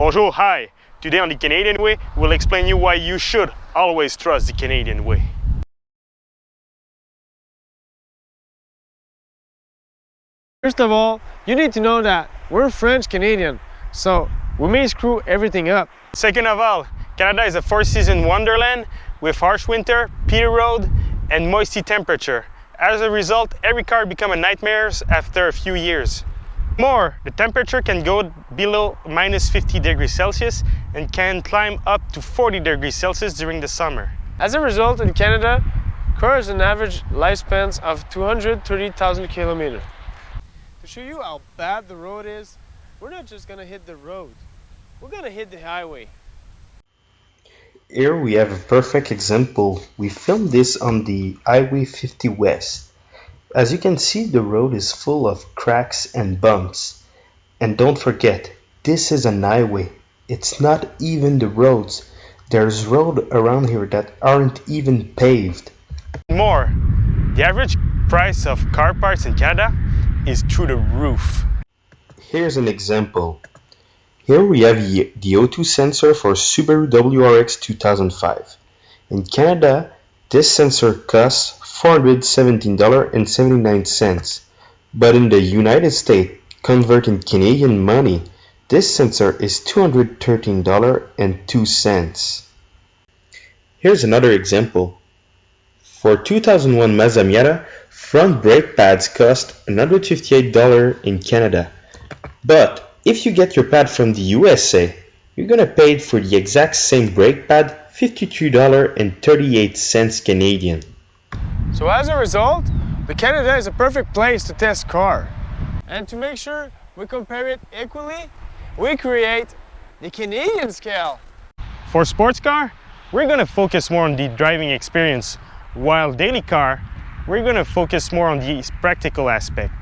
Bonjour, hi! Today on The Canadian Way, we'll explain you why you should always trust the Canadian way. First of all, you need to know that we're French Canadian, so we may screw everything up. Second of all, Canada is a four-season wonderland with harsh winter, peaty road, and moisty temperature. As a result, every car becomes a nightmare after a few years. More, the temperature can go below minus 50 degrees Celsius and can climb up to 40 degrees Celsius during the summer. As a result, in Canada, cars have an average lifespan of 230,000 kilometers. To show you how bad the road is, we're not just gonna hit the road, we're gonna hit the highway. Here we have a perfect example. We filmed this on the Highway 50 West. As you can see, the road is full of cracks and bumps. And don't forget, this is an highway. It's not even the roads. There's roads around here that aren't even paved. More, the average price of car parts in Canada is through the roof. Here's an example. Here we have the O2 sensor for Subaru WRX 2005. In Canada, this sensor costs $417.79, but in the United States, converting Canadian money, this sensor is $213.02. Here's another example. For 2001 Mazda Miata, front brake pads cost $158 in Canada, but if you get your pad from the USA, you're gonna pay for the exact same brake pad $53.38 Canadian. So as a result, the Canada is a perfect place to test car. And to make sure we compare it equally, we create the Canadian scale. For sports car, we're going to focus more on the driving experience, while daily car, we're going to focus more on the practical aspect.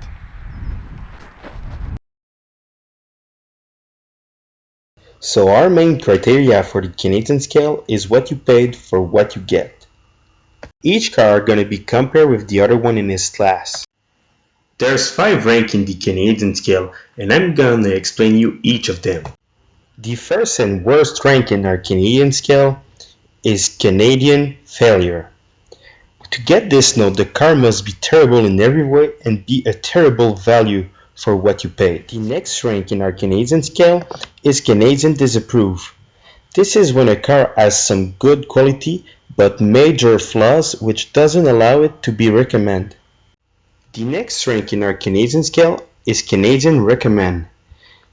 So our main criteria for the Canadian scale is what you paid for what you get. Each car gonna be compared with the other one in its class. There's 5 ranks in the Canadian scale, and I'm gonna explain you each of them. The first and worst rank in our Canadian scale is Canadian failure. To get this note, the car must be terrible in every way and be a terrible value for what you paid. The next rank in our Canadian scale is Canadian disapprove. This is when a car has some good quality but major flaws which doesn't allow it to be recommended. The next rank in our Canadian scale is Canadian recommend.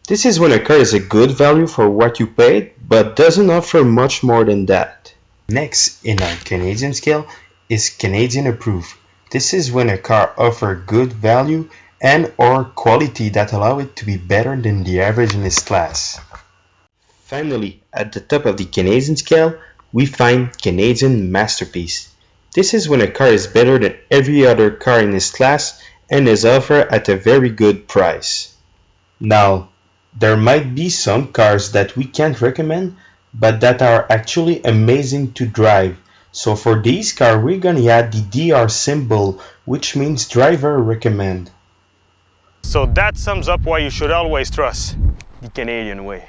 This is when a car is a good value for what you paid but doesn't offer much more than that. Next in our Canadian scale is Canadian approve. This is when a car offers good value and or quality that allow it to be better than the average in its class. Finally, at the top of the Canadian scale, we find Canadian masterpiece. This is when a car is better than every other car in its class and is offered at a very good price. Now, there might be some cars that we can't recommend, but that are actually amazing to drive. So for these cars, we're gonna add the DR symbol, which means driver recommend. So that sums up why you should always trust the Canadian way.